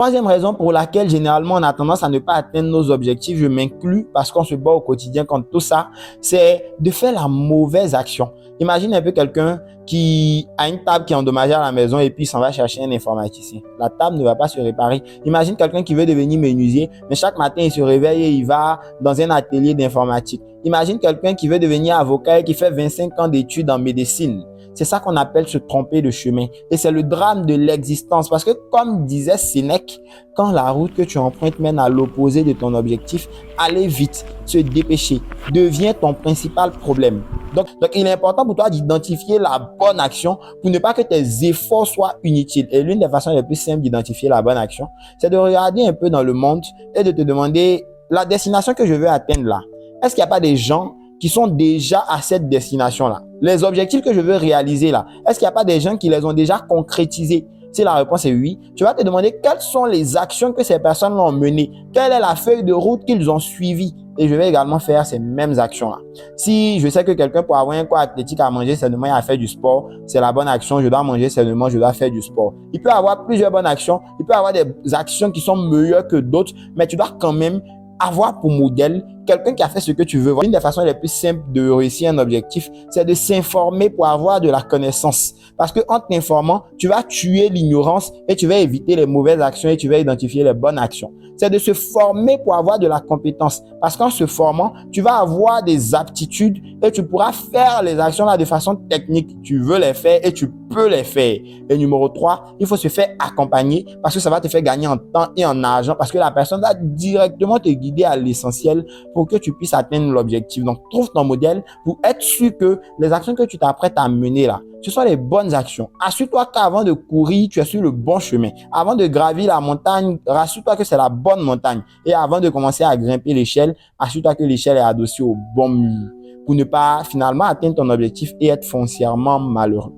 Troisième raison pour laquelle généralement on a tendance à ne pas atteindre nos objectifs, je m'inclus parce qu'on se bat au quotidien contre tout ça, c'est de faire la mauvaise action. Imagine un peu quelqu'un qui a une table qui est endommagée à la maison et puis il s'en va chercher un informaticien. La table ne va pas se réparer. Imagine quelqu'un qui veut devenir menuisier, mais chaque matin il se réveille et il va dans un atelier d'informatique. Imagine quelqu'un qui veut devenir avocat et qui fait 25 ans d'études en médecine. C'est ça qu'on appelle se tromper de chemin. Et c'est le drame de l'existence. Parce que comme disait Sénèque, quand la route que tu empruntes mène à l'opposé de ton objectif, aller vite, se dépêcher, devient ton principal problème. Donc, il est important pour toi d'identifier la bonne action pour ne pas que tes efforts soient inutiles. Et l'une des façons les plus simples d'identifier la bonne action, c'est de regarder un peu dans le monde et de te demander la destination que je veux atteindre là. Est-ce qu'il n'y a pas des gens qui sont déjà à cette destination-là? Les objectifs que je veux réaliser là, est-ce qu'il n'y a pas des gens qui les ont déjà concrétisés? Si la réponse est oui, tu vas te demander quelles sont les actions que ces personnes ont menées, quelle est la feuille de route qu'ils ont suivie, et je vais également faire ces mêmes actions-là. Si je sais que quelqu'un pour avoir un corps athlétique à manger seulement à faire du sport, c'est la bonne action, je dois manger seulement, je dois faire du sport. Il peut y avoir plusieurs bonnes actions, il peut y avoir des actions qui sont meilleures que d'autres, mais tu dois quand même avoir pour modèle quelqu'un qui a fait ce que tu veux. Une des façons les plus simples de réussir un objectif, c'est de s'informer pour avoir de la connaissance. Parce que en t'informant, tu vas tuer l'ignorance et tu vas éviter les mauvaises actions et tu vas identifier les bonnes actions. C'est de se former pour avoir de la compétence. Parce qu'en se formant, tu vas avoir des aptitudes et tu pourras faire les actions là de façon technique. Tu veux les faire et tu peux les faire. Et numéro 3, il faut se faire accompagner parce que ça va te faire gagner en temps et en argent parce que la personne va directement te guider à l'essentiel pour que tu puisses atteindre l'objectif. Donc, trouve ton modèle pour être sûr que les actions que tu t'apprêtes à mener là, ce sont les bonnes actions. Assure-toi qu'avant de courir, tu es sur le bon chemin. Avant de gravir la montagne, rassure-toi que c'est la bonne montagne. Et avant de commencer à grimper l'échelle, assure-toi que l'échelle est adossée au bon mur pour ne pas finalement atteindre ton objectif et être foncièrement malheureux.